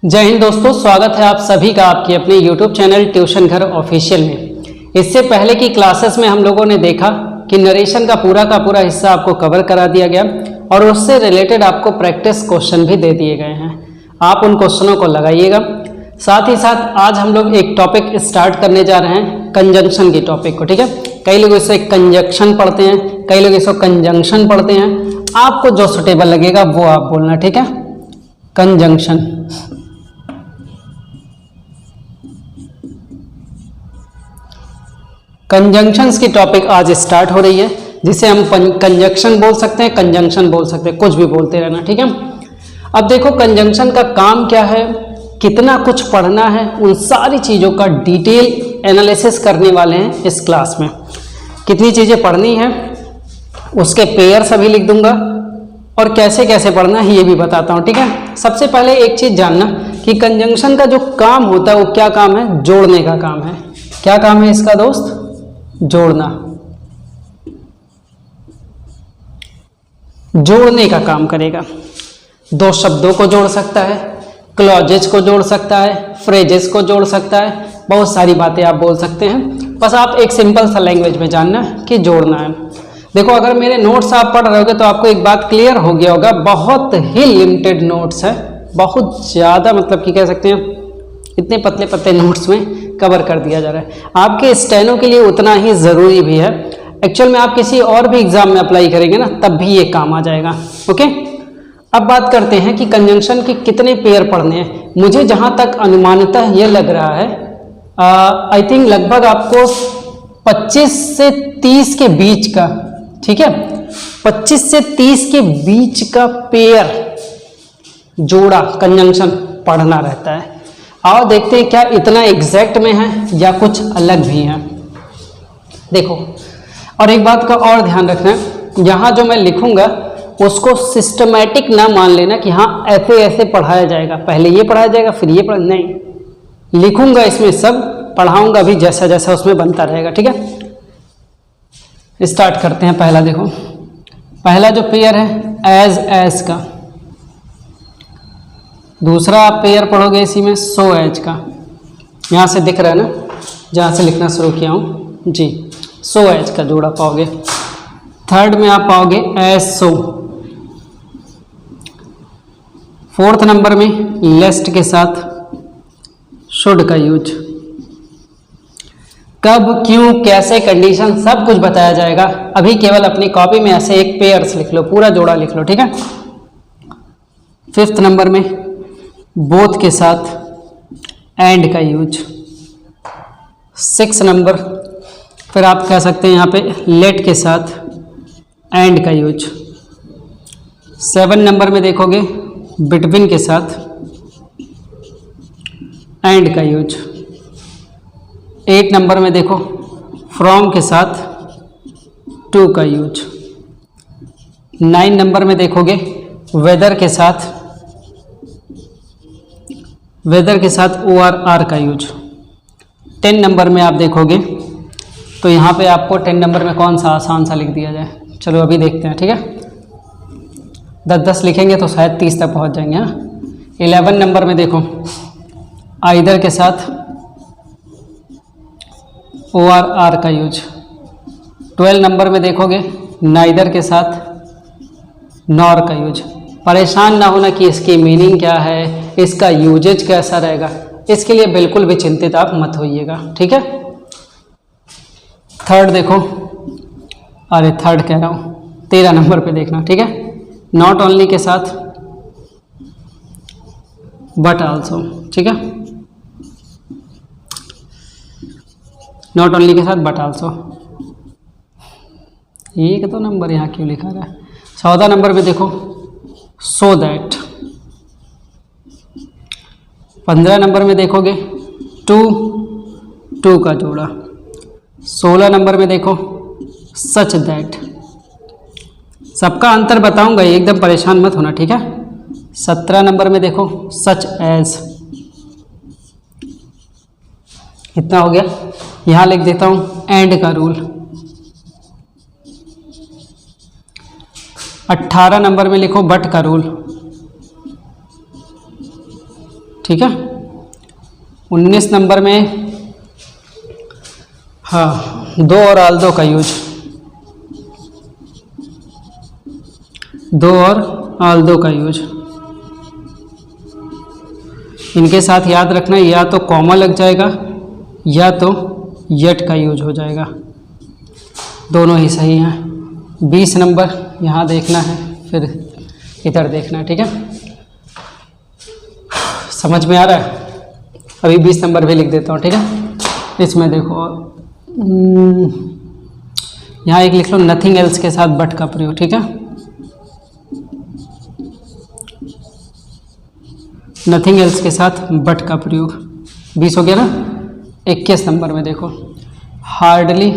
जय हिंद दोस्तों, स्वागत है आप सभी का आपके अपने YouTube चैनल ट्यूशन घर ऑफिशियल में। इससे पहले की क्लासेस में हम लोगों ने देखा कि नरेशन का पूरा हिस्सा आपको कवर करा दिया गया और उससे रिलेटेड आपको प्रैक्टिस क्वेश्चन भी दे दिए गए हैं। आप उन क्वेश्चनों को लगाइएगा। साथ ही साथ आज हम लोग एक टॉपिक स्टार्ट करने जा रहे हैं, कंजंक्शन की टॉपिक को। ठीक है, कई लोग इसे कंजक्शन पढ़ते हैं, कई लोग इसको कंजंक्शन पढ़ते हैं। आपको जो सुटेबल लगेगा वो आप बोलना। ठीक है, कंजंक्शन। कंजंक्शंस की टॉपिक आज स्टार्ट हो रही है, जिसे हम कंजक्शन बोल सकते हैं, कंजंक्शन बोल सकते हैं, कुछ भी बोलते रहना। ठीक है, अब देखो कंजंक्शन का काम क्या है, कितना कुछ पढ़ना है, उन सारी चीज़ों का डिटेल एनालिसिस करने वाले हैं इस क्लास में। कितनी चीज़ें पढ़नी है, उसके पेयर सभी लिख दूंगा और कैसे कैसे पढ़ना है ये भी बताता हूँ। ठीक है, सबसे पहले एक चीज़ जानना कि कंजंक्शन का जो काम होता है वो क्या काम है, जोड़ने का काम है। क्या काम है इसका दोस्त? जोड़ना, जोड़ने का काम करेगा। दो शब्दों को जोड़ सकता है, क्लॉजेज को जोड़ सकता है, फ्रेजेस को जोड़ सकता है, बहुत सारी बातें आप बोल सकते हैं। बस आप एक सिंपल सा लैंग्वेज में जानना कि जोड़ना है। देखो, अगर मेरे नोट्स आप पढ़ रहे होगे तो आपको एक बात क्लियर हो गया होगा, बहुत ही लिमिटेड नोट्स है, बहुत ज़्यादा, मतलब कि कह सकते हैं इतने पतले पतले नोट्स में कवर कर दिया जा रहा है। आपके स्टेनो के लिए उतना ही ज़रूरी भी है। एक्चुअल में आप किसी और भी एग्जाम में अप्लाई करेंगे ना, तब भी ये काम आ जाएगा। ओके, अब बात करते हैं कि कंजंक्शन के कितने पेयर पढ़ने हैं। मुझे जहाँ तक अनुमानतः ये लग रहा है, आई थिंक लगभग आपको 25 से 30 के बीच का, ठीक है, 25 से 30 के बीच का पेयर जोड़ा कंजंक्शन पढ़ना रहता है। आओ देखते हैं क्या इतना एग्जैक्ट में है या कुछ अलग भी है। देखो, और एक बात का और ध्यान रखना है, यहाँ जो मैं लिखूंगा उसको सिस्टमैटिक ना मान लेना कि हाँ ऐसे ऐसे पढ़ाया जाएगा, पहले ये पढ़ाया जाएगा फिर ये नहीं, लिखूंगा इसमें सब, पढ़ाऊंगा भी जैसा जैसा उसमें बनता रहेगा। ठीक है, स्टार्ट करते हैं। पहला देखो, पहला जो पेयर है एज का, दूसरा आप पेयर पढ़ोगे इसी में सो एज का, यहाँ से दिख रहा है ना, जहाँ से लिखना शुरू किया हूँ जी, सो एज का जोड़ा पाओगे। थर्ड में आप पाओगे एज सो। फोर्थ नंबर में लेस्ट के साथ शुड का यूज। कब, क्यों, कैसे, कंडीशन सब कुछ बताया जाएगा। अभी केवल अपनी कॉपी में ऐसे एक पेयर्स लिख लो, पूरा जोड़ा लिख लो। ठीक है, फिफ्थ नंबर में बोथ के साथ एंड का यूज। सिक्स नंबर, फिर आप कह सकते हैं यहाँ पे लेट के साथ एंड का यूज। 7 नंबर में देखोगे बिटवीन के साथ एंड का यूज। 8 नंबर में देखो फ्रॉम के साथ टू का यूज। 9 नंबर में देखोगे वेदर के साथ ओ आर का यूज। 10 नंबर में आप देखोगे तो यहाँ पे आपको 10 नंबर में कौन सा आसान सा लिख दिया जाए, चलो अभी देखते हैं। ठीक है, 10 लिखेंगे तो शायद 30 तक पहुँच जाएंगे। हाँ, 11 नंबर में देखो आइदर के साथ ओ आर का यूज। 12 नंबर में देखोगे नाइदर के साथ नॉर का यूज। परेशान ना होना कि इसकी मीनिंग क्या है, इसका यूजेज कैसा रहेगा, इसके लिए बिल्कुल भी चिंतित आप मत होइएगा। ठीक है, थर्ड देखो, अरे थर्ड कह रहा हूँ, 13 नंबर पे देखना। ठीक है, नॉट ओनली के साथ बट आल्सो। ठीक है, नॉट ओनली के साथ बट आल्सो। एक तो नंबर यहाँ क्यों लिखा रहा है। 14 नंबर पे देखो सो दैट। 15 नंबर में देखोगे टू का जोड़ा। 16 नंबर में देखो सच दैट। सबका अंतर बताऊंगा, एकदम परेशान मत होना। ठीक है, 17 नंबर में देखो सच एज। इतना हो गया, यहाँ लिख देता हूँ एंड का रूल। 18 नंबर में लिखो बट का रूल। ठीक है। 19 नंबर में हाँ, दो और आल्दो का यूज, दो और आल्दो का यूज, इनके साथ याद रखना या तो कॉमा लग जाएगा या तो यट का यूज हो जाएगा, दोनों ही सही हैं। 20 नंबर यहाँ देखना है, फिर इधर देखना है, ठीक है। समझ में आ रहा है? अभी 20 नंबर भी लिख देता हूँ, ठीक है। इसमें देखो यहाँ एक लिख लो, नथिंग एल्स के साथ बट का प्रयोग, ठीक है। नथिंग एल्स के साथ बट का प्रयोग। 20 हो गया ना। 21 नंबर में देखो, हार्डली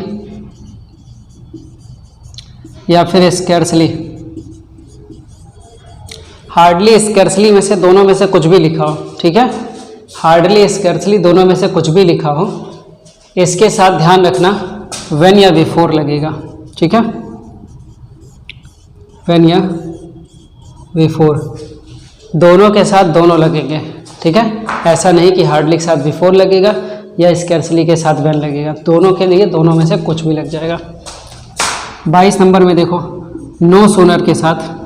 या फिर स्कैर्सली। हार्डली स्कैर्सली में से दोनों में से कुछ भी लिखा हो, ठीक है। हार्डली स्कैर्सली दोनों में से कुछ भी लिखा हो, इसके साथ ध्यान रखना व्हेन या बिफोर लगेगा, ठीक है। व्हेन या बिफोर, दोनों के साथ दोनों लगेंगे, ठीक है। ऐसा नहीं कि हार्डली के साथ बिफोर लगेगा या स्कैर्सली के साथ व्हेन लगेगा, दोनों के लिए दोनों में से कुछ भी लग जाएगा। 22 नंबर में देखो, नो सूनर के साथ,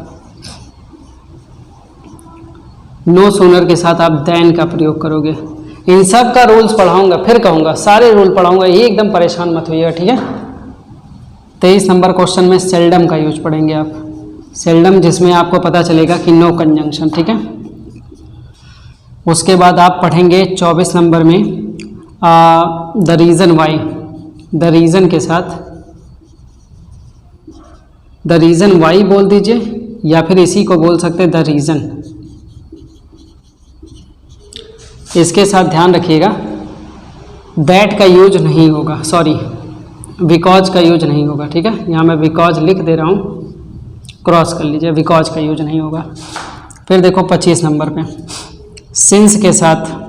नो सूनर के साथ आप देन का प्रयोग करोगे। इन सब का रूल्स पढ़ाऊंगा, फिर कहूँगा सारे रूल पढ़ाऊंगा, ये एकदम परेशान मत होइएगा, ठीक है। 23 नंबर क्वेश्चन में सेल्डम का यूज पढ़ेंगे आप, सेल्डम, जिसमें आपको पता चलेगा कि नो कंजंक्शन, ठीक है। उसके बाद आप पढ़ेंगे 24 नंबर में the reason why, the reason के साथ द रीज़न वाई बोल दीजिए या फिर इसी को बोल सकते हैं द रीज़न। इसके साथ ध्यान रखिएगा दैट का यूज नहीं होगा, सॉरी बिकॉज का यूज नहीं होगा, ठीक है। यहाँ मैं बिकॉज लिख दे रहा हूँ, क्रॉस कर लीजिए, बिकॉज का यूज नहीं होगा। फिर देखो 25 नंबर पे, सिंस के साथ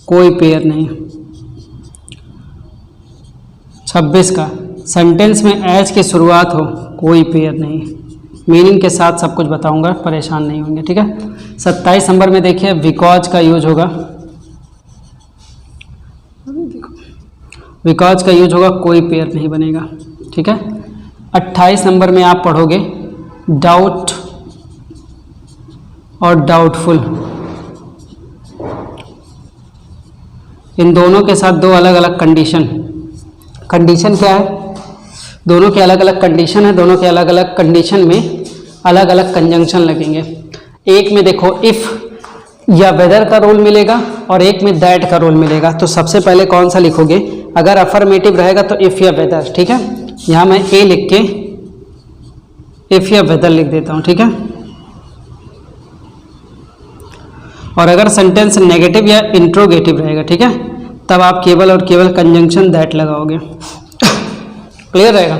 कोई पेयर नहीं। 26 का, सेंटेंस में एज की शुरुआत हो, कोई पेयर नहीं। मीनिंग के साथ सब कुछ बताऊंगा, परेशान नहीं होंगे, ठीक है। 27 नंबर में देखिए, बिकॉज का यूज होगा, बिकॉज का यूज होगा, कोई पेयर नहीं बनेगा, ठीक है। 28 नंबर में आप पढ़ोगे डाउट और डाउटफुल, इन दोनों के साथ दो अलग अलग कंडीशन। कंडीशन क्या है? दोनों के अलग अलग कंडीशन है, दोनों के अलग अलग कंडीशन में अलग अलग कंजंक्शन लगेंगे। एक में देखो इफ़ या वेदर का रोल मिलेगा और एक में दैट का रोल मिलेगा। तो सबसे पहले कौन सा लिखोगे? अगर अफर्मेटिव रहेगा तो इफ़ या वेदर, ठीक है। यहाँ मैं ए लिख के इफ़ या वेदर लिख देता हूँ, ठीक है। और अगर सेंटेंस नेगेटिव या इंट्रोगेटिव रहेगा, ठीक है, तब आप केवल और केवल कंजंक्शन दैट लगाओगे। क्लियर रहेगा?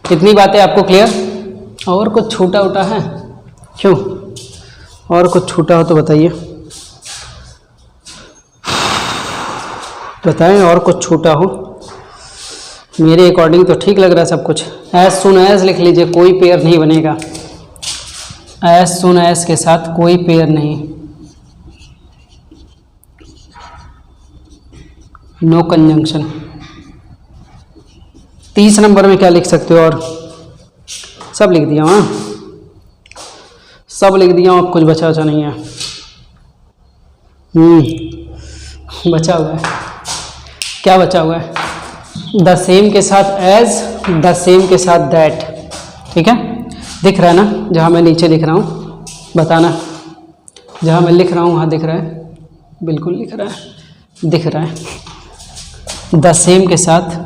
इतनी बातें आपको क्लियर? और कुछ छूटा उटा है? क्यों? और कुछ छूटा हो तो बताइए, बताएं। और कुछ छूटा हो? मेरे अकॉर्डिंग तो ठीक लग रहा है सब कुछ। एज सुन एज लिख लीजिए, कोई पेयर नहीं बनेगा। एज सुन एज के साथ कोई पेयर नहीं, नो कंजंक्शन। 30 नंबर में क्या लिख सकते हो? और सब लिख दिया हूँ, सब लिख दिया हूँ, अब कुछ बचा बचा नहीं है। बचा हुआ है, क्या बचा हुआ है? द सेम के साथ एज, द सेम के साथ दैट, ठीक है। दिख रहा है ना जहाँ मैं नीचे लिख रहा हूँ? बताना, जहाँ मैं लिख रहा हूँ वहाँ दिख रहा है? बिल्कुल लिख रहा है, दिख रहा है। द सेम के साथ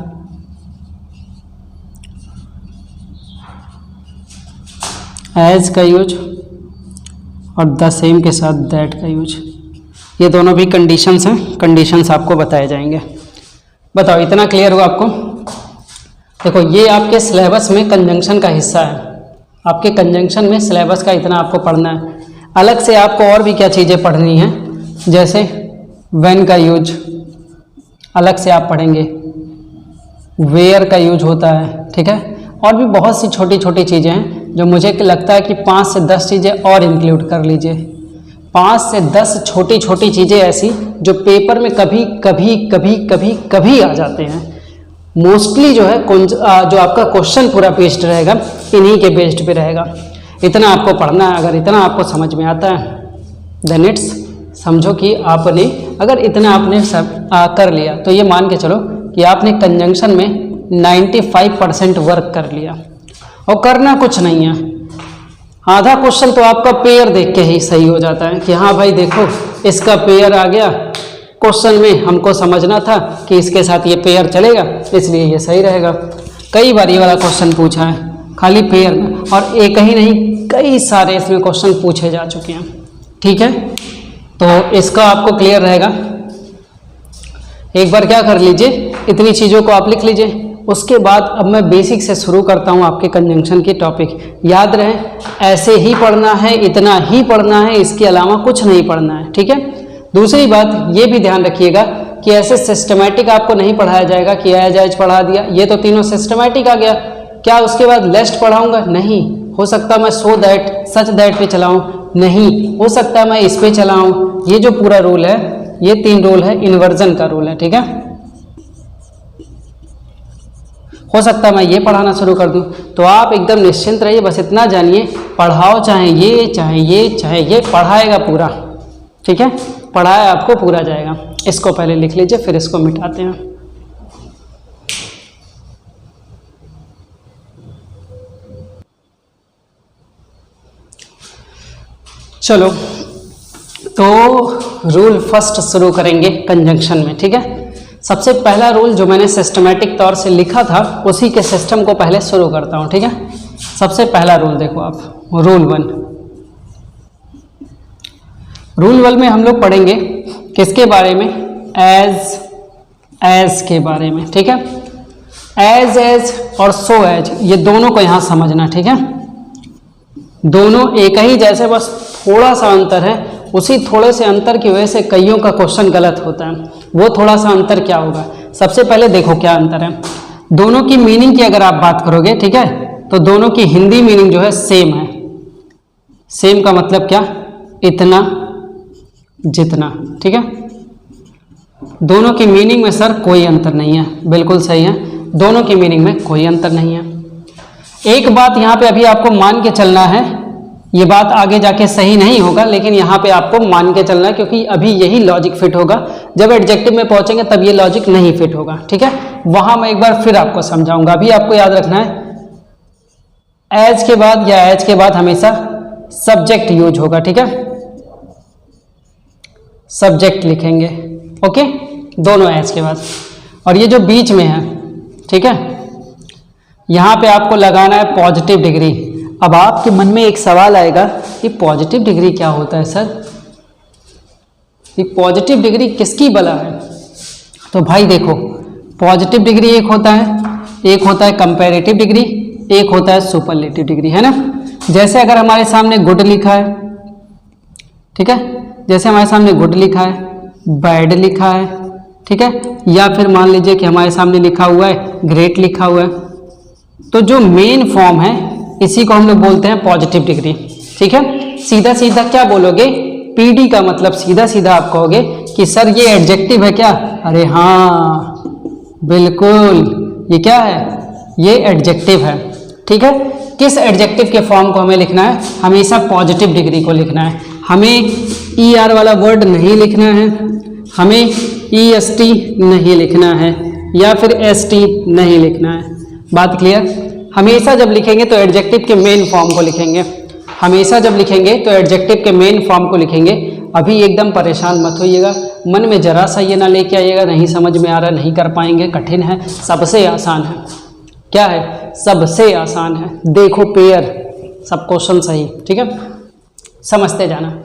एज का यूज और द सेम के साथ दैट का यूज, ये दोनों भी कंडीशंस हैं, कंडीशंस आपको बताए जाएंगे। बताओ, इतना क्लियर हुआ आपको? देखो, ये आपके सिलेबस में कंजंक्शन का हिस्सा है। आपके कंजंक्शन में सिलेबस का इतना आपको पढ़ना है। अलग से आपको और भी क्या चीज़ें पढ़नी हैं, जैसे व्हेन का यूज अलग से आप पढ़ेंगे, वेयर का यूज होता है, ठीक है। और भी बहुत सी छोटी छोटी चीज़ें हैं जो मुझे लगता है कि 5 से 10 चीज़ें और इंक्लूड कर लीजिए। 5 से 10 छोटी छोटी चीज़ें ऐसी जो पेपर में कभी कभी कभी कभी कभी आ जाते हैं। मोस्टली जो है जो आपका क्वेश्चन पूरा बेस्ड रहेगा इन्हीं के बेस्ड पे रहेगा। इतना आपको पढ़ना है, अगर इतना आपको समझ में आता है देन इट्स, समझो कि आपने अगर इतना आपने सब कर लिया तो ये मान के चलो कि आपने कंजंक्शन में 95% वर्क कर लिया। और करना कुछ नहीं है, आधा क्वेश्चन तो आपका पेयर देख के ही सही हो जाता है कि हाँ भाई देखो इसका पेयर आ गया, क्वेश्चन में हमको समझना था कि इसके साथ ये पेयर चलेगा इसलिए ये सही रहेगा। कई बार ये वाला क्वेश्चन पूछा है खाली पेयर में, और एक ही नहीं कई सारे इसमें क्वेश्चन पूछे जा चुके हैं। ठीक है, तो इसका आपको क्लियर रहेगा। एक बार क्या कर लीजिए, इतनी चीज़ों को आप लिख लीजिए। उसके बाद अब मैं बेसिक से शुरू करता हूँ आपके कंजंक्शन की टॉपिक। याद रहे ऐसे ही पढ़ना है, इतना ही पढ़ना है, इसके अलावा कुछ नहीं पढ़ना है। ठीक है, दूसरी बात ये भी ध्यान रखिएगा कि ऐसे सिस्टमैटिक आपको नहीं पढ़ाया जाएगा कि एज एज पढ़ा दिया, ये तो तीनों सिस्टमैटिक आ गया, क्या उसके बाद लेस्ट पढ़ाऊंगा? नहीं। हो सकता मैं सो दैट सच दैट पे चलाऊं? नहीं। हो सकता मैं इस पे चलाऊं? ये जो पूरा रूल है, ये 3 रूल है, इन्वर्जन का रूल है। ठीक है, हो सकता है मैं ये पढ़ाना शुरू कर दूं, तो आप एकदम निश्चिंत रहिए, बस इतना जानिए पढ़ाओ चाहे ये चाहे ये चाहे ये, पढ़ाएगा पूरा। ठीक है, पढ़ाया आपको पूरा जाएगा। इसको पहले लिख लीजिए फिर इसको मिटाते हैं। चलो, तो रूल फर्स्ट शुरू करेंगे कंजंक्शन में। ठीक है, सबसे पहला रूल जो मैंने सिस्टमैटिक तौर से लिखा था उसी के सिस्टम को पहले शुरू करता हूँ। ठीक है, सबसे पहला रूल देखो आप, रूल 1। रूल 1 में हम लोग पढ़ेंगे किसके बारे में? एज के बारे में। ठीक है, एज और सो एज, ये दोनों को यहाँ समझना। ठीक है, दोनों एक ही जैसे, बस थोड़ा सा अंतर है। उसी थोड़े से अंतर की वजह से कईयों का क्वेश्चन गलत होता है। वो थोड़ा सा अंतर क्या होगा, सबसे पहले देखो क्या अंतर है। दोनों की मीनिंग की अगर आप बात करोगे, ठीक है, तो दोनों की हिंदी मीनिंग जो है सेम है। सेम का मतलब क्या? इतना, जितना। ठीक है, दोनों की मीनिंग में सर कोई अंतर नहीं है, बिल्कुल सही है, दोनों की मीनिंग में कोई अंतर नहीं है। एक बात यहाँ पे अभी आपको मान के चलना है, ये बात आगे जाके सही नहीं होगा, लेकिन यहाँ पे आपको मान के चलना है क्योंकि अभी यही लॉजिक फिट होगा। जब एडजेक्टिव में पहुंचेंगे तब ये लॉजिक नहीं फिट होगा। ठीक है, वहां मैं एक बार फिर आपको समझाऊंगा। अभी आपको याद रखना है एज के बाद या एज के बाद हमेशा सब्जेक्ट यूज होगा। ठीक है, सब्जेक्ट लिखेंगे। ओके, दोनों एज के बाद। और ये जो बीच में है, ठीक है, यहाँ पे आपको लगाना है पॉजिटिव डिग्री। अब आपके मन में एक सवाल आएगा कि पॉजिटिव डिग्री क्या होता है सर? ये पॉजिटिव डिग्री किसकी भला है? तो भाई देखो, पॉजिटिव डिग्री एक होता है कंपैरेटिव डिग्री, एक होता है सुपरलेटिव डिग्री, है ना। जैसे अगर हमारे सामने गुड लिखा है, ठीक है, जैसे हमारे सामने गुड लिखा है, बैड लिखा है, ठीक है, या फिर मान लीजिए कि हमारे सामने लिखा हुआ है ग्रेट लिखा हुआ है, तो जो मेन फॉर्म है इसी को हम लोग बोलते हैं पॉजिटिव डिग्री। ठीक है, सीधा सीधा क्या बोलोगे? पीडी का मतलब सीधा सीधा आप कहोगे कि सर ये एडजेक्टिव है क्या? अरे हाँ बिल्कुल, ये क्या है? ये एडजेक्टिव है। ठीक है, किस एडजेक्टिव के फॉर्म को हमें लिखना है? हमेशा पॉजिटिव डिग्री को लिखना है। हमें ER वाला वर्ड नहीं लिखना है, हमें EST नहीं लिखना है, या फिर ST नहीं लिखना है। बात क्लियर? हमेशा जब लिखेंगे तो एडजेक्टिव के मेन फॉर्म को लिखेंगे, हमेशा जब लिखेंगे तो एडजेक्टिव के मेन फॉर्म को लिखेंगे। अभी एकदम परेशान मत होइएगा, मन में जरा सा ये ना लेके आइएगा नहीं समझ में आ रहा, नहीं कर पाएंगे, कठिन है। सबसे आसान है। क्या है? सबसे आसान है। देखो पेयर, सब क्वेश्चन सही। ठीक है, समझते जाना।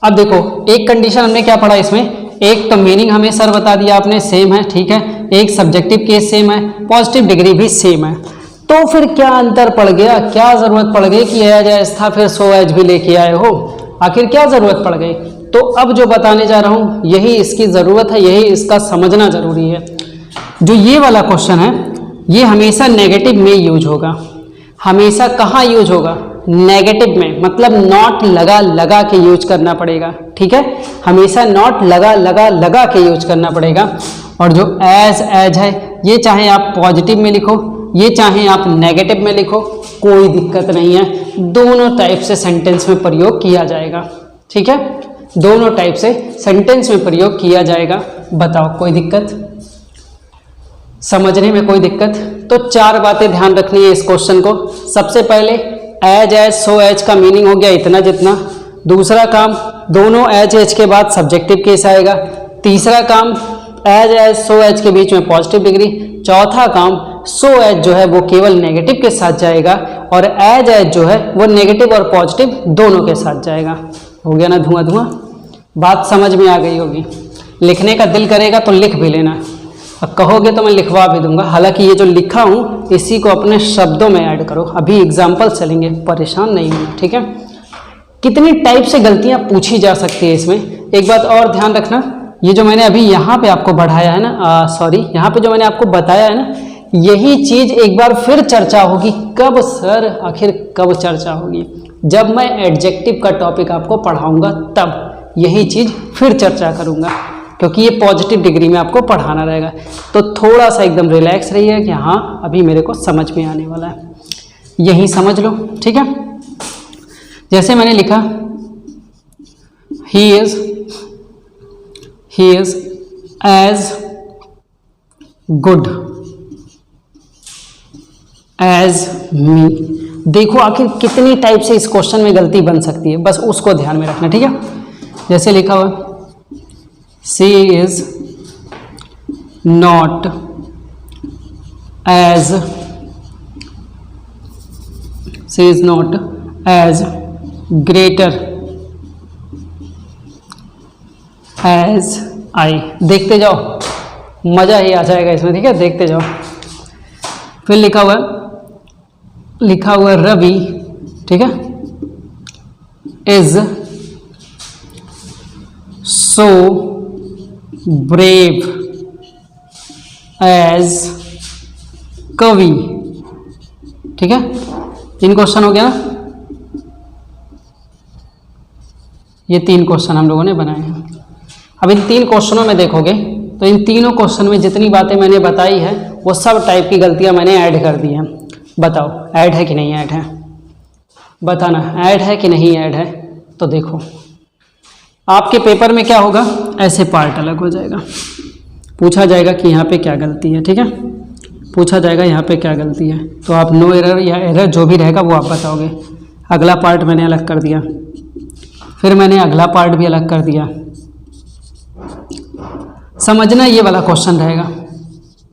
अब देखो, एक कंडीशन हमने क्या पढ़ा इसमें, एक तो मीनिंग हमें सर बता दिया आपने सेम है, ठीक है, एक सब्जेक्टिव केस सेम है, पॉजिटिव डिग्री भी सेम है। तो फिर क्या अंतर पड़ गया? क्या जरूरत पड़ गई कि एज एज था फिर सो एज भी लेके आए हो? आखिर क्या जरूरत पड़ गई? तो अब जो बताने जा रहा हूं यही इसकी जरूरत है, यही इसका समझना जरूरी है। जो ये वाला क्वेश्चन है ये हमेशा नेगेटिव में यूज होगा। हमेशा कहाँ यूज होगा? नेगेटिव में, मतलब नॉट लगा लगा के यूज करना पड़ेगा, ठीक है, हमेशा नॉट लगा लगा लगा के यूज करना पड़ेगा। और जो एज है, ये चाहे आप पॉजिटिव में लिखो, ये चाहे आप नेगेटिव में लिखो, कोई दिक्कत नहीं है, दोनों टाइप से सेंटेंस में प्रयोग किया जाएगा, ठीक है, दोनों टाइप से सेंटेंस में प्रयोग किया जाएगा। बताओ कोई दिक्कत, समझने में कोई दिक्कत? तो 4 बातें ध्यान रखनी है इस क्वेश्चन को। सबसे पहले एज सो एज का मीनिंग हो गया इतना जितना। दूसरा काम, दोनों एज के बाद सब्जेक्टिव केस आएगा। तीसरा काम, एज सो एज के बीच में पॉजिटिव डिग्री। चौथा काम, सो एज जो है वो केवल नेगेटिव के साथ जाएगा, और एज जो है वो नेगेटिव और पॉजिटिव दोनों के साथ जाएगा। हो गया ना धुआं धुआं? बात समझ में आ गई होगी। लिखने का दिल करेगा तो लिख भी लेना, और कहोगे तो मैं लिखवा भी दूंगा। हालांकि ये जो लिखा हूँ इसी को अपने शब्दों में ऐड करो। अभी एग्जाम्पल चलेंगे, परेशान नहीं होना, ठीक है। कितनी टाइप से गलतियाँ पूछी जा सकती है इसमें। एक बात और ध्यान रखना, ये जो मैंने अभी यहाँ पे आपको बढ़ाया है ना, सॉरी यहाँ पे जो मैंने आपको बताया है ना, यही चीज़ एक बार फिर चर्चा होगी। कब सर, आखिर कब चर्चा होगी? जब मैं एडजेक्टिव का टॉपिक आपको पढ़ाऊंगा तब यही चीज़ फिर चर्चा करूंगा, क्योंकि ये पॉजिटिव डिग्री में आपको पढ़ाना रहेगा। तो थोड़ा सा एकदम रिलैक्स रहिए कि हाँ अभी मेरे को समझ में आने वाला है, यही समझ लो, ठीक है। जैसे मैंने लिखा he is as good as me. देखो आखिर कितनी टाइप से इस क्वेश्चन में गलती बन सकती है, बस उसको ध्यान में रखना, ठीक है। जैसे लिखा हुआ she is not as greater as I। देखते जाओ, मजा ही आ जाएगा इसमें, ठीक है, देखते जाओ। फिर लिखा हुआ रवि, ठीक है, is so brave as कवि, ठीक है। 3 क्वेश्चन हो गया ना, ये 3 क्वेश्चन हम लोगों ने बनाए हैं। अब इन 3 क्वेश्चनों में देखोगे तो इन तीनों क्वेश्चन में जितनी बातें मैंने बताई है वो सब टाइप की गलतियां मैंने ऐड कर दी हैं। बताओ ऐड है कि नहीं ऐड है? बताना ऐड है कि नहीं ऐड है। तो देखो आपके पेपर में क्या होगा, ऐसे पार्ट अलग हो जाएगा, पूछा जाएगा कि यहाँ पे क्या गलती है, ठीक है, पूछा जाएगा यहाँ पे क्या गलती है, तो आप नो एरर या एरर जो भी रहेगा वो आप बताओगे। अगला पार्ट मैंने अलग कर दिया, फिर मैंने अगला पार्ट भी अलग कर दिया। समझना ये वाला क्वेश्चन रहेगा,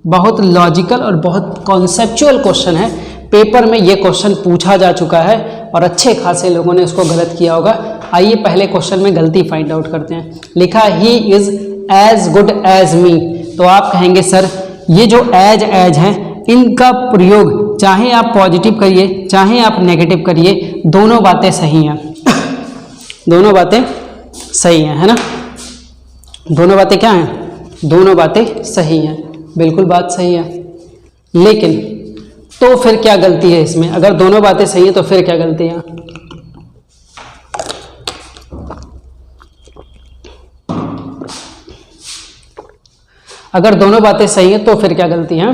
बहुत लॉजिकल और बहुत कॉन्सेप्चुअल क्वेश्चन है। पेपर में ये क्वेश्चन पूछा जा चुका है और अच्छे खासे लोगों ने उसको गलत किया होगा। आइए पहले क्वेश्चन में गलती फाइंड आउट करते हैं। लिखा he is as good as me, तो आप कहेंगे सर ये जो एज है इनका प्रयोग चाहे आप पॉजिटिव करिए चाहे आप नेगेटिव करिए, दोनों बातें सही हैं। दोनों बातें सही हैं, है ना? दोनों बातें क्या हैं? दोनों बातें सही हैं, बिल्कुल बात सही है। लेकिन तो फिर क्या गलती है इसमें? अगर दोनों बातें सही हैं तो फिर क्या गलती है? अगर दोनों बातें सही हैं तो फिर क्या गलती है?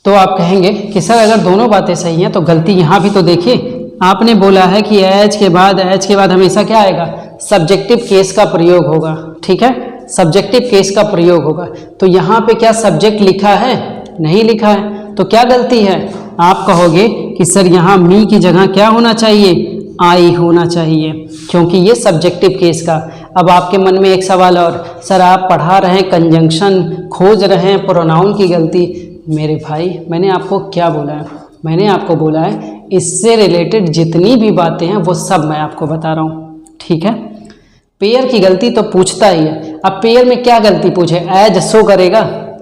तो आप कहेंगे कि सर अगर दोनों बातें सही हैं तो गलती यहाँ भी तो देखिए, आपने बोला है कि एज के बाद हमेशा क्या आएगा? सब्जेक्टिव केस का प्रयोग होगा, ठीक है, सब्जेक्टिव केस का प्रयोग होगा। तो यहाँ पे क्या सब्जेक्ट लिखा है? नहीं लिखा है, तो क्या गलती है? आप कहोगे कि सर यहाँ मी की जगह क्या होना चाहिए? आई होना चाहिए, क्योंकि ये सब्जेक्टिव केस का। अब आपके मन में एक सवाल और, सर आप पढ़ा रहे हैं कंजंक्शन, खोज रहे हैं प्रोनाउन की गलती। मेरे भाई मैंने आपको क्या बोला है? मैंने आपको बोला है इससे रिलेटेड जितनी भी बातें हैं वो सब मैं आपको बता रहा हूँ, ठीक है। पेयर की गलती तो पूछता ही है। अब पेयर में क्या गलती पूछे? एज सो करेगा?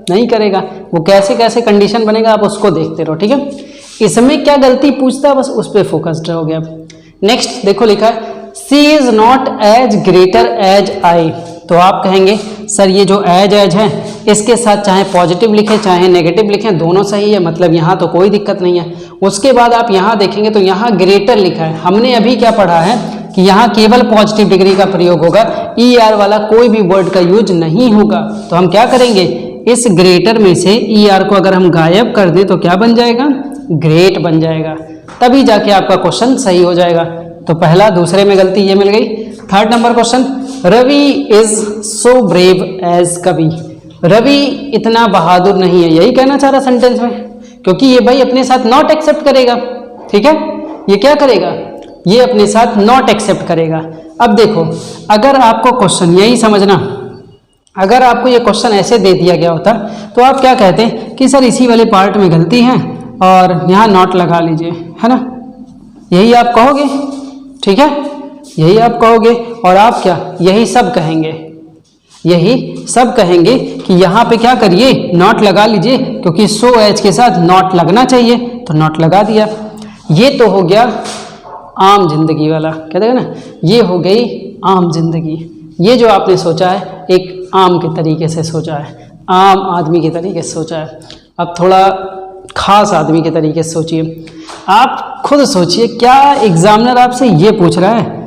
नहीं करेगा। वो कैसे कैसे कंडीशन बनेगा आप उसको देखते रहो, ठीक है। इसमें क्या गलती पूछता है बस उस पर फोकस्ड रहोगे आप। नेक्स्ट देखो लिखा है she is not as greater as I, तो आप कहेंगे सर ये जो एज है इसके साथ चाहे पॉजिटिव लिखें चाहे नेगेटिव लिखें, दोनों सही है, मतलब यहाँ तो कोई दिक्कत नहीं है। उसके बाद आप यहाँ देखेंगे तो यहाँ ग्रेटर लिखा है। हमने अभी क्या पढ़ा है कि यहाँ केवल पॉजिटिव डिग्री का प्रयोग होगा, ER वाला कोई भी वर्ड का यूज नहीं होगा। तो हम क्या करेंगे, इस ग्रेटर में से ER को अगर हम गायब कर दें तो क्या बन जाएगा, ग्रेट बन जाएगा, तभी जाके आपका क्वेश्चन सही हो जाएगा। तो पहला, दूसरे में गलती ये मिल गई। Third number question, Ravi is so brave as Kavi. Ravi इतना बहादुर नहीं है, यही कहना चाह रहा सेंटेंस में, क्योंकि ये भाई अपने साथ नॉट एक्सेप्ट करेगा। ठीक है, ये क्या करेगा, ये अपने साथ नॉट एक्सेप्ट करेगा। अब देखो, अगर आपको क्वेश्चन यही समझना, अगर आपको ये क्वेश्चन ऐसे दे दिया गया होता तो आप क्या कहते कि सर इसी वाले पार्ट में गलती है और यहाँ नॉट लगा लीजिए, है ना, यही आप कहोगे। ठीक है, यही आप कहोगे और आप क्या यही सब कहेंगे, यही सब कहेंगे कि यहाँ पे क्या करिए, नॉट लगा लीजिए, क्योंकि सो एज के साथ नॉट लगना चाहिए, तो नॉट लगा दिया। ये तो हो गया आम जिंदगी वाला, कहते हैं ना, ये हो गई आम जिंदगी। ये जो आपने सोचा है एक आम के तरीके से सोचा है, आम आदमी के तरीके से सोचा है। अब थोड़ा खास आदमी के तरीके से सोचिए। आप खुद सोचिए, क्या एग्जामिनर आपसे ये पूछ रहा है,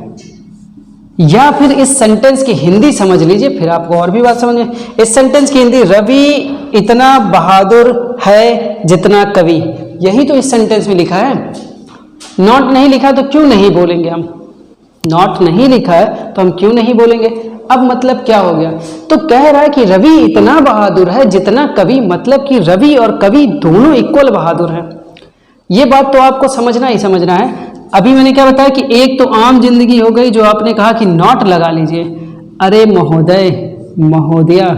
या फिर इस सेंटेंस की हिंदी समझ लीजिए, फिर आपको और भी बात समझ में। इस सेंटेंस की हिंदी, रवि इतना बहादुर है जितना कवि, यही तो इस सेंटेंस में लिखा है। नॉट नहीं लिखा तो क्यों नहीं बोलेंगे हम, नॉट नहीं लिखा है तो हम क्यों नहीं बोलेंगे। अब मतलब क्या हो गया, तो कह रहा है कि रवि इतना बहादुर है जितना कवि, मतलब कि रवि और कवि दोनों इक्वल बहादुर हैं। ये बात तो आपको समझना ही समझना है। अभी मैंने क्या बताया कि एक तो आम जिंदगी हो गई, जो आपने कहा कि नॉट लगा लीजिए। अरे महोदय महोदया,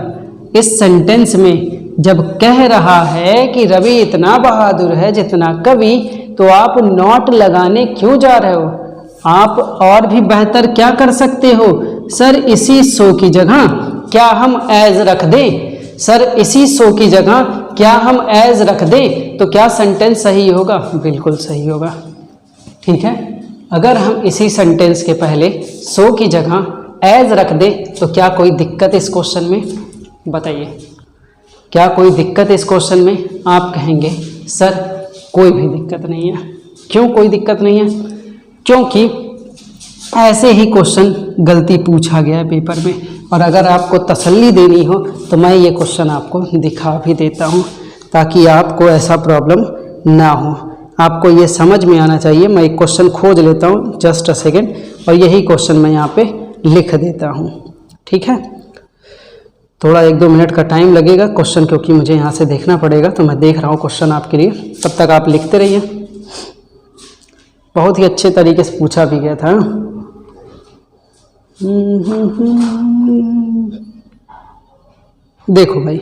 इस सेंटेंस में जब कह रहा है कि रवि इतना बहादुर है जितना कवि, तो आप नॉट लगाने क्यों जा रहे हो। आप और भी बेहतर क्या कर सकते हो, सर इसी सो की जगह क्या हम एज रख दें, सर इसी सो की जगह क्या हम एज रख दें, तो क्या सेंटेंस सही होगा, बिल्कुल सही होगा। ठीक है, अगर हम इसी सेंटेंस के पहले सो की जगह एज रख दें तो क्या कोई दिक्कत इस क्वेश्चन में, बताइए, क्या कोई दिक्कत इस क्वेश्चन में। आप कहेंगे सर कोई भी दिक्कत नहीं है। क्यों कोई दिक्कत नहीं है, क्योंकि ऐसे ही क्वेश्चन गलती पूछा गया है पेपर में, और अगर आपको तसल्ली देनी हो तो मैं ये क्वेश्चन आपको दिखा भी देता हूँ, ताकि आपको ऐसा प्रॉब्लम ना हो। आपको ये समझ में आना चाहिए। मैं एक क्वेश्चन खोज लेता हूँ, जस्ट अ सेकेंड, और यही क्वेश्चन मैं यहाँ पे लिख देता हूँ। ठीक है, थोड़ा 1-2 मिनट का टाइम लगेगा क्वेश्चन, क्योंकि मुझे यहाँ से देखना पड़ेगा, तो मैं देख रहा हूँ क्वेश्चन आपके लिए, तब तक आप लिखते रहिए। बहुत ही अच्छे तरीके से पूछा भी गया था। देखो भाई,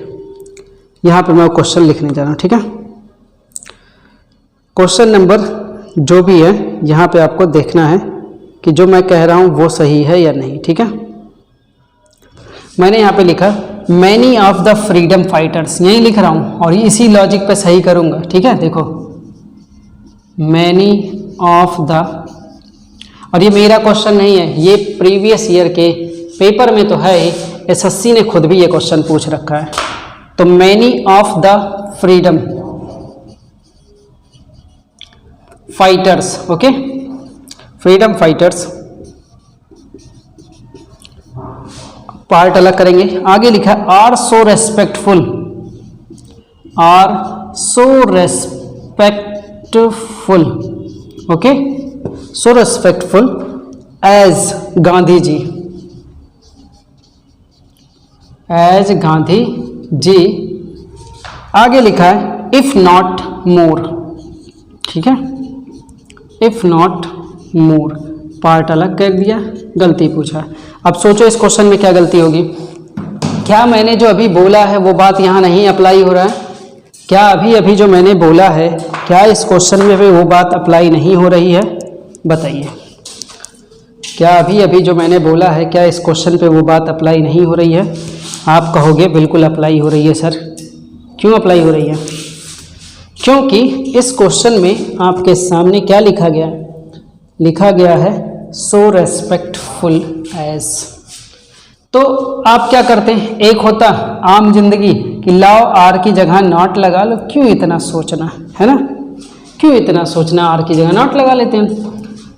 यहाँ पे मैं क्वेश्चन लिखने जा रहा हूँ। ठीक है, क्वेश्चन नंबर जो भी है यहाँ पे आपको देखना है कि जो मैं कह रहा हूँ वो सही है या नहीं। ठीक है, मैंने यहाँ पे लिखा many of the freedom fighters, यही लिख रहा हूँ और इसी लॉजिक पे सही करूँगा। ठीक है, देखो मैनी ऑफ द, और ये मेरा क्वेश्चन नहीं है, ये प्रीवियस ईयर के पेपर में तो है ही, एसएससी ने खुद भी ये क्वेश्चन पूछ रखा है। तो many of the freedom fighters, okay, freedom fighters, part अलग करेंगे। आगे लिखा है are so respectful, are so respectful, okay, so respectful as Gandhi ji, as Gandhi ji. आगे लिखा है इफ नॉट मोर, ठीक है, इफ नॉट मोर, पार्ट अलग कर दिया, गलती पूछा। अब सोचो इस क्वेश्चन में क्या गलती होगी। क्या मैंने जो अभी बोला है वो बात यहाँ नहीं अप्लाई हो रहा है, क्या अभी अभी जो मैंने बोला है क्या इस क्वेश्चन में भी वो बात अप्लाई नहीं हो रही है, बताइए। क्या अभी अभी जो मैंने बोला है क्या इस क्वेश्चन पे वो बात अप्लाई नहीं हो रही है। आप कहोगे बिल्कुल अप्लाई हो रही है सर। क्यों अप्लाई हो रही है, क्योंकि इस क्वेश्चन में आपके सामने क्या लिखा गया है, लिखा गया है सो रेस्पेक्टफुल एज। तो आप क्या करते हैं, एक होता आम जिंदगी कि लाओ आर की जगह नॉट लगा लो, क्यों इतना सोचना, है ना, क्यों इतना सोचना, आर की जगह नॉट लगा लेते हैं।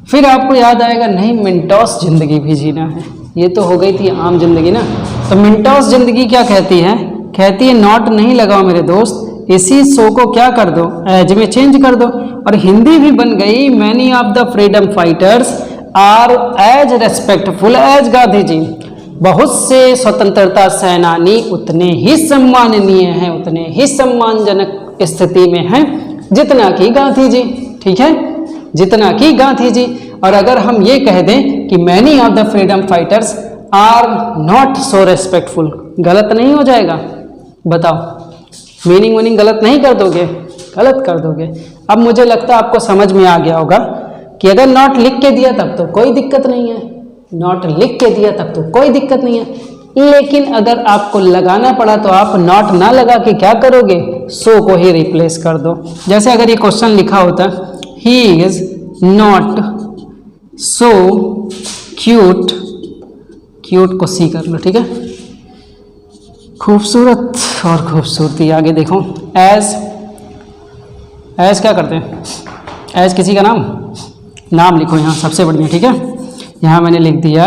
फिर आपको याद आएगा नहीं मिंटॉस जिंदगी भी जीना है, ये तो हो गई थी आम जिंदगी ना। तो मिंटॉस जिंदगी क्या कहती है, कहती है नॉट नहीं लगाओ मेरे दोस्त, इसी सो को क्या कर दो, एज में चेंज कर दो। और हिंदी भी बन गई, many of the freedom fighters are as respectful as Gandhi ji. बहुत से स्वतंत्रता सेनानी उतने ही सम्माननीय हैं, उतने ही सम्मानजनक स्थिति में हैं जितना कि गांधी जी, ठीक है, जितना कि गांधी जी। और अगर हम ये कह दें कि many of the freedom fighters are not so respectful, गलत नहीं हो जाएगा, बताओ, मीनिंग गलत नहीं कर दोगे, गलत कर दोगे। अब मुझे लगता है आपको समझ में आ गया होगा कि अगर नॉट लिख के दिया तब तो कोई दिक्कत नहीं है, नॉट लिख के दिया तब तो कोई दिक्कत नहीं है, लेकिन अगर आपको लगाना पड़ा तो आप नॉट ना लगा के क्या करोगे, सो को ही रिप्लेस कर दो। जैसे अगर ये क्वेश्चन लिखा होता he is not so cute, cute को सी कर लो, ठीक है, खूबसूरत और खूबसूरती। आगे देखो एज, एज क्या करते हैं, एज किसी का नाम लिखो यहाँ सबसे बढ़िया, ठीक है, यहाँ मैंने लिख दिया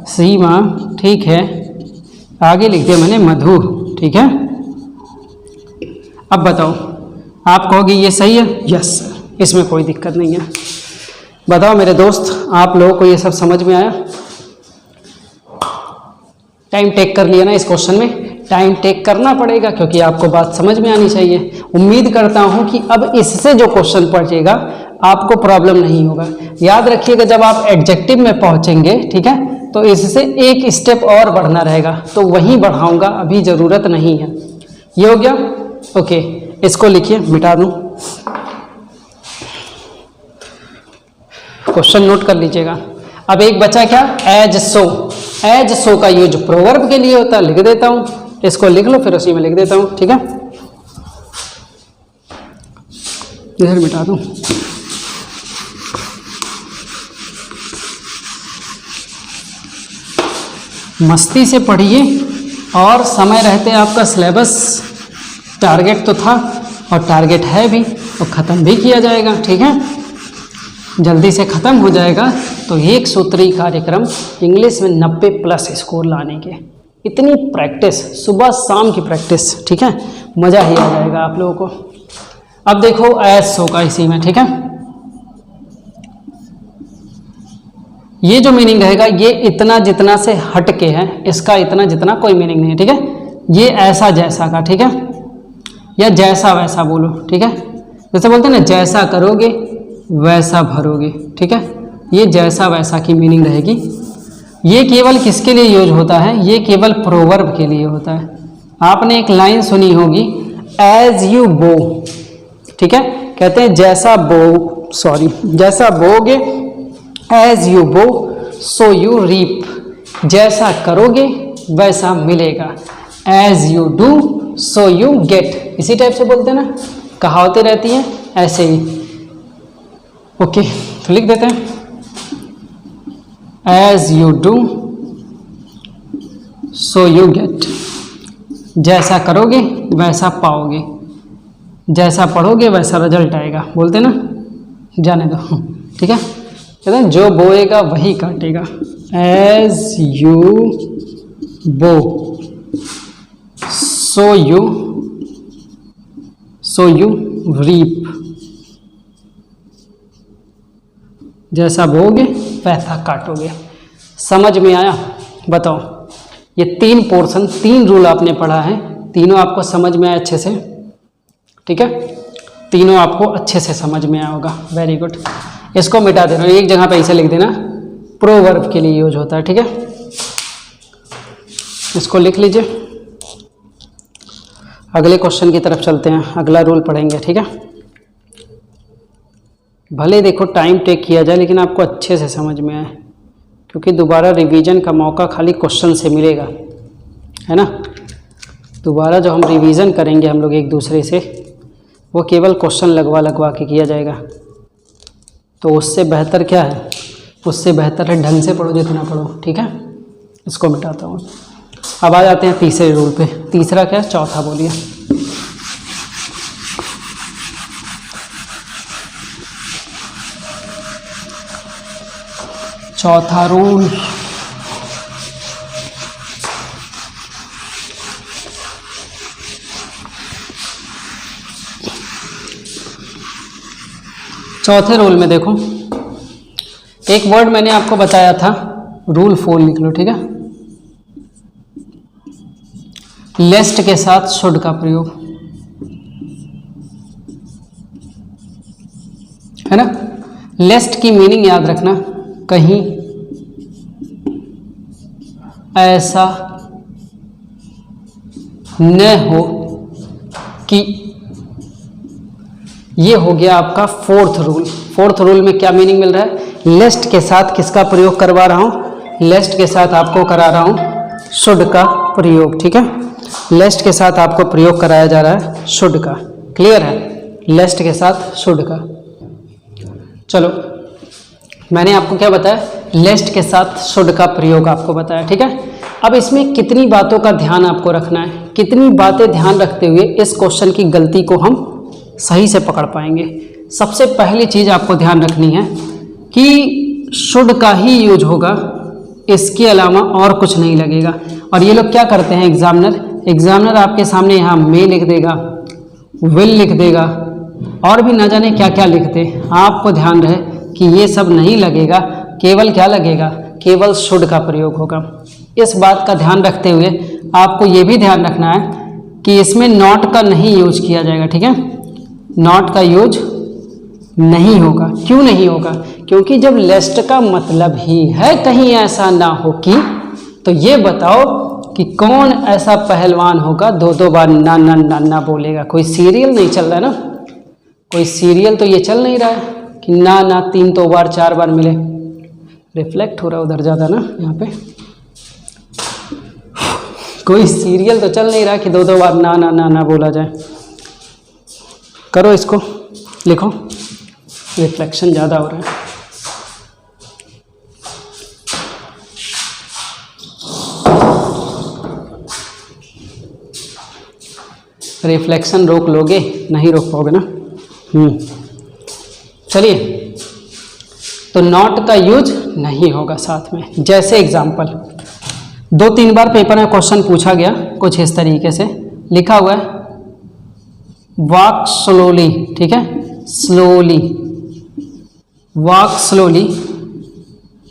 सीमा, ठीक है, आगे लिख दिया मैंने मधु, ठीक है। अब बताओ, आप कहोगे ये सही है, यस सर, इसमें कोई दिक्कत नहीं है। बताओ मेरे दोस्त, आप लोगों को ये सब समझ में आया? टाइम टेक कर लिया ना इस क्वेश्चन में, टाइम टेक करना पड़ेगा क्योंकि आपको बात समझ में आनी चाहिए। उम्मीद करता हूं कि अब इससे जो क्वेश्चन पढ़िएगा आपको प्रॉब्लम नहीं होगा। याद रखिएगा जब आप एडजेक्टिव में पहुंचेंगे, ठीक है, तो इससे एक स्टेप और बढ़ना रहेगा, तो वहीं बढ़ाऊंगा, अभी ज़रूरत नहीं है। ये हो गया, ओके, इसको लिखिए, मिटा दूं, क्वेश्चन नोट कर लीजिएगा। अब एक बचा क्या, एज सो, एज सो का यूज प्रोवर्ब के लिए होता है, लिख देता हूं, इसको लिख लो, फिर उसी में लिख देता हूं, ठीक है, इधर मिटा दूं। मस्ती से पढ़िए और समय रहते आपका सिलेबस, टारगेट तो था और टारगेट है भी, और ख़त्म भी किया जाएगा, ठीक है, जल्दी से ख़त्म हो जाएगा। तो एक सूत्री कार्यक्रम इंग्लिश में 90+ स्कोर लाने के, इतनी प्रैक्टिस, सुबह शाम की प्रैक्टिस, ठीक है, मज़ा ही आ जाएगा आप लोगों को। अब देखो एज सो का इसी में, ठीक है, ये जो मीनिंग रहेगा ये इतना जितना से हट के है, इसका इतना जितना कोई मीनिंग नहीं है, ठीक है। ये ऐसा जैसा का, ठीक है, या जैसा वैसा बोलो, ठीक है, जैसे बोलते हैं ना जैसा करोगे वैसा भरोगे, ठीक है, ये जैसा वैसा की मीनिंग रहेगी। ये केवल किसके लिए यूज होता है, ये केवल प्रोवर्ब के लिए होता है। आपने एक लाइन सुनी होगी, एज यू बो, ठीक है, कहते हैं जैसा बो, सॉरी, जैसा बोगे, एज यू बो सो यू रीप, जैसा करोगे वैसा मिलेगा, as you do so you get, इसी टाइप से बोलते हैं ना, कहावतें रहती हैं ऐसे ही। ओके, तो लिख देते हैं, as you do so you get, जैसा करोगे वैसा पाओगे, जैसा पढ़ोगे वैसा रिजल्ट आएगा, बोलते ना, जाने दो, ठीक है, कहते हैं जो बोएगा वही काटेगा, एज यू बो सो यू रीप, जैसा बोओगे वैसा काटोगे। समझ में आया? बताओ, ये 3 पोर्शन, 3 रूल आपने पढ़ा है, तीनों आपको समझ में आए अच्छे से, ठीक है, तीनों आपको अच्छे से समझ में आया होगा, वेरी गुड। इसको मिटा देना, एक जगह पे इसे लिख देना, प्रोवर्ब के लिए यूज होता है, ठीक है, इसको लिख लीजिए। अगले क्वेश्चन की तरफ चलते हैं, अगला रूल पढ़ेंगे, ठीक है। भले देखो टाइम टेक किया जाए लेकिन आपको अच्छे से समझ में आए, क्योंकि दोबारा रिवीजन का मौका खाली क्वेश्चन से मिलेगा, है ना। दोबारा जो हम रिवीजन करेंगे हम लोग एक दूसरे से, वो केवल क्वेश्चन लगवा के किया जाएगा। तो उससे बेहतर क्या है, उससे बेहतर है ढंग से पढ़ो जितना पढ़ो, ठीक है। इसको मिटाता हूँ। अब आ जाते हैं तीसरे रूल पे। तीसरा क्या है? चौथा बोलिए। चौथा रूल, चौथे रूल में देखो, एक वर्ड मैंने आपको बताया था, रूल 4 लिख लो, ठीक है। लेस्ट के साथ शुड का प्रयोग, है ना। लेस्ट की मीनिंग याद रखना, कहीं ऐसा न हो कि, ये हो गया आपका फोर्थ रूल। फोर्थ रूल में क्या मीनिंग मिल रहा है? लेस्ट के साथ किसका प्रयोग करवा रहा हूं? लेस्ट के साथ आपको करा रहा हूं शुड का प्रयोग, ठीक है। लेस्ट के साथ आपको प्रयोग कराया जा रहा है शुड का। क्लियर है? लेस्ट के साथ शुड का। चलो, मैंने आपको क्या बताया? लेस्ट के साथ शुड का प्रयोग आपको बताया, ठीक है। अब इसमें कितनी बातों का ध्यान आपको रखना है, कितनी बातें ध्यान रखते हुए इस क्वेश्चन की गलती को हम सही से पकड़ पाएंगे। सबसे पहली चीज आपको ध्यान रखनी है कि शुड का ही यूज होगा, इसके अलावा और कुछ नहीं लगेगा। और ये लोग क्या करते हैं, एग्जामिनर आपके सामने यहाँ मे लिख देगा, विल लिख देगा, और भी ना जाने क्या क्या लिखते। आपको ध्यान रहे कि ये सब नहीं लगेगा, केवल क्या लगेगा? केवल शुड का प्रयोग होगा। इस बात का ध्यान रखते हुए आपको ये भी ध्यान रखना है कि इसमें नॉट का नहीं यूज किया जाएगा, ठीक है। नॉट का यूज नहीं होगा। क्यों नहीं होगा? क्योंकि जब लेस्ट का मतलब ही है कहीं ऐसा ना हो कि, तो ये बताओ कि कौन ऐसा पहलवान होगा 2-2 बार ना ना ना ना बोलेगा? कोई सीरियल नहीं चल रहा है ना, कोई सीरियल तो ये चल नहीं रहा है कि ना ना 3 बार 4 बार मिले। रिफ्लेक्ट हो रहा है उधर ज़्यादा ना, यहाँ पे कोई सीरियल तो चल नहीं रहा कि 2-2 बार ना ना ना ना बोला जाए। करो इसको, लिखो, रिफ्लेक्शन ज़्यादा हो रहा है। रिफ्लेक्शन रोक लोगे? नहीं रोक पाओगे ना। चलिए, तो नॉट का यूज नहीं होगा साथ में। जैसे एग्जाम्पल 2-3 बार पेपर में क्वेश्चन पूछा गया कुछ इस तरीके से, लिखा हुआ है वॉक स्लोली, ठीक है, slowly, walk slowly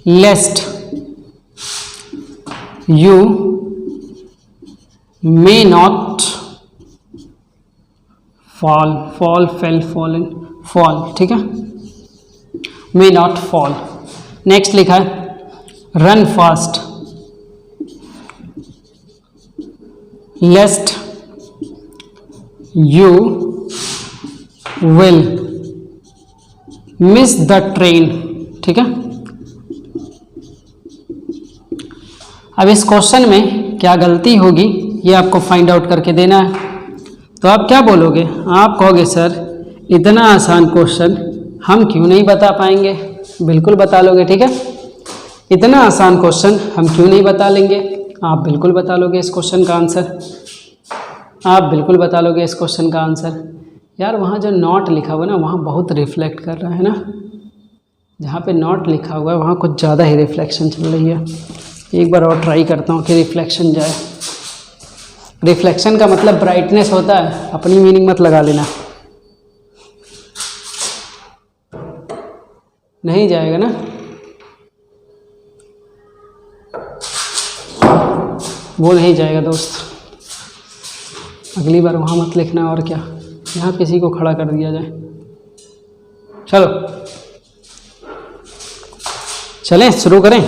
लेस्ट you may not fall, fall, fail, fallen, fall, ठीक है, मे नॉट फॉल। नेक्स्ट लिखा है run fast लेस्ट you will miss the train, ठीक है। अब इस क्वेश्चन में क्या गलती होगी ये आपको फाइंड आउट करके देना है। तो आप क्या बोलोगे? आप कहोगे सर इतना आसान क्वेश्चन हम क्यों नहीं बता पाएंगे? बिल्कुल बता लोगे, ठीक है। इतना आसान क्वेश्चन हम क्यों नहीं बता लेंगे? आप बिल्कुल बता लोगे इस क्वेश्चन का आंसर, आप बिल्कुल बता लोगे इस क्वेश्चन का आंसर। यार वहाँ जो नॉट लिखा हुआ है ना, वहाँ बहुत रिफ्लेक्ट कर रहा है ना, जहाँ पे नॉट लिखा हुआ है वहाँ कुछ ज़्यादा ही रिफ्लेक्शन चल रही है। एक बार और ट्राई करता हूँ कि रिफ्लेक्शन जाए। रिफ्लेक्शन का मतलब ब्राइटनेस होता है, अपनी मीनिंग मत लगा लेना। नहीं जाएगा ना, वो नहीं जाएगा दोस्त। अगली बार वहाँ मत लिखना, और क्या, यहाँ किसी को खड़ा कर दिया जाए। चलो चलें, शुरू करें।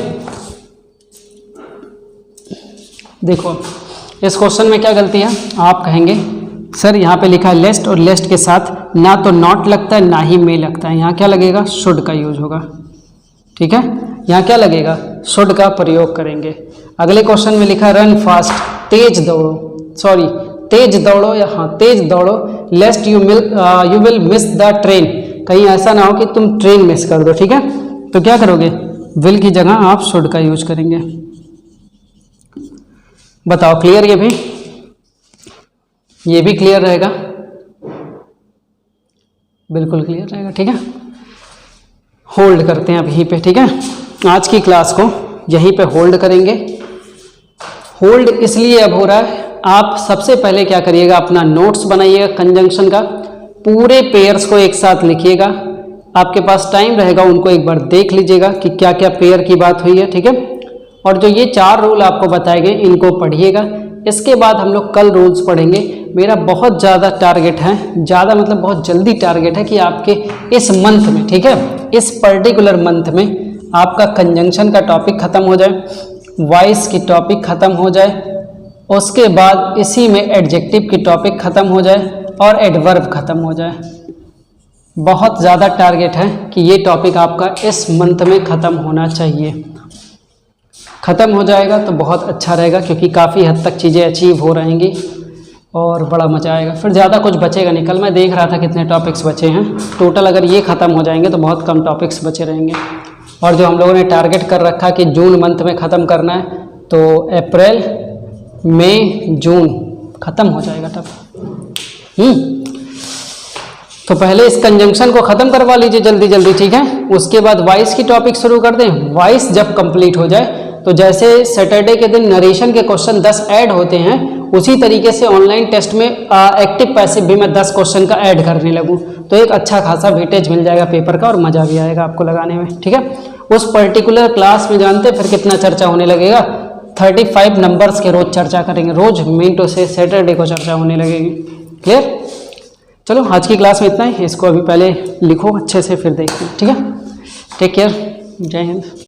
देखो इस क्वेश्चन में क्या गलती है? आप कहेंगे सर यहाँ पे लिखा है लेस्ट, और लेस्ट के साथ ना तो नॉट लगता है ना ही मे लगता है। यहाँ क्या लगेगा? शुड का यूज होगा, ठीक है। यहाँ क्या लगेगा? शुड का प्रयोग करेंगे। अगले क्वेश्चन में लिखा रन फास्ट, तेज दौड़ो, सॉरी तेज दौड़ो, या हाँ तेज दौड़ो लेस्ट you will miss the train, कहीं ऐसा ना हो कि तुम ट्रेन मिस कर दो, ठीक है। तो क्या करोगे? विल की जगह आप शुड का यूज करेंगे। बताओ क्लियर? ये भी क्लियर रहेगा? बिल्कुल क्लियर रहेगा, ठीक है। होल्ड करते हैं अब यहीं पे, ठीक है। आज की क्लास को यहीं पे होल्ड करेंगे। होल्ड इसलिए अब हो रहा है, आप सबसे पहले क्या करिएगा, अपना नोट्स बनाइएगा कंजंक्शन का, पूरे पेयर्स को एक साथ लिखिएगा। आपके पास टाइम रहेगा उनको एक बार देख लीजिएगा कि क्या क्या पेयर की बात हुई है, ठीक है। और जो ये 4 रूल आपको बताए गए इनको पढ़िएगा। इसके बाद हम लोग कल रूल्स पढ़ेंगे। मेरा बहुत ज़्यादा टारगेट है, ज़्यादा मतलब बहुत जल्दी टारगेट है कि आपके इस मंथ में, ठीक है, इस पर्टिकुलर मंथ में आपका कंजंक्शन का टॉपिक ख़त्म हो जाए, वॉइस की टॉपिक ख़त्म हो जाए, उसके बाद इसी में एडजेक्टिव की टॉपिक ख़त्म हो जाए और एडवर्ब ख़त्म हो जाए। बहुत ज़्यादा टारगेट है कि ये टॉपिक आपका इस मंथ में ख़त्म होना चाहिए। ख़त्म हो जाएगा तो बहुत अच्छा रहेगा, क्योंकि काफ़ी हद तक चीज़ें अचीव हो रहेंगी और बड़ा मज़ा आएगा। फिर ज़्यादा कुछ बचेगा नहीं। कल मैं देख रहा था कितने टॉपिक्स बचे हैं टोटल, अगर ये ख़त्म हो जाएंगे तो बहुत कम टॉपिक्स बचे रहेंगे। और जो हम लोगों ने टारगेट कर रखा कि जून मंथ में ख़त्म करना है, तो अप्रैल मई जून ख़त्म हो जाएगा तब। तो पहले इस कंजंक्शन को ख़त्म करवा लीजिए जल्दी जल्दी, ठीक है। उसके बाद वॉइस की टॉपिक शुरू कर दें। वॉइस जब कंप्लीट हो जाए तो जैसे सैटरडे के दिन नरेशन के क्वेश्चन 10 ऐड होते हैं, उसी तरीके से ऑनलाइन टेस्ट में एक्टिव पैसिव भी मैं 10 क्वेश्चन का ऐड करने लगूँ, तो एक अच्छा खासा वेटेज मिल जाएगा पेपर का और मज़ा भी आएगा आपको लगाने में, ठीक है। उस पर्टिकुलर क्लास में जानते फिर कितना चर्चा होने लगेगा, 35 नंबर्स के रोज चर्चा करेंगे, रोज मिनटों से सैटरडे को चर्चा होने लगेगी। क्लियर? चलो आज की क्लास में इतना ही। इसको अभी पहले लिखो अच्छे से, फिर देखते हैं, ठीक है। टेक केयर, जय हिंद।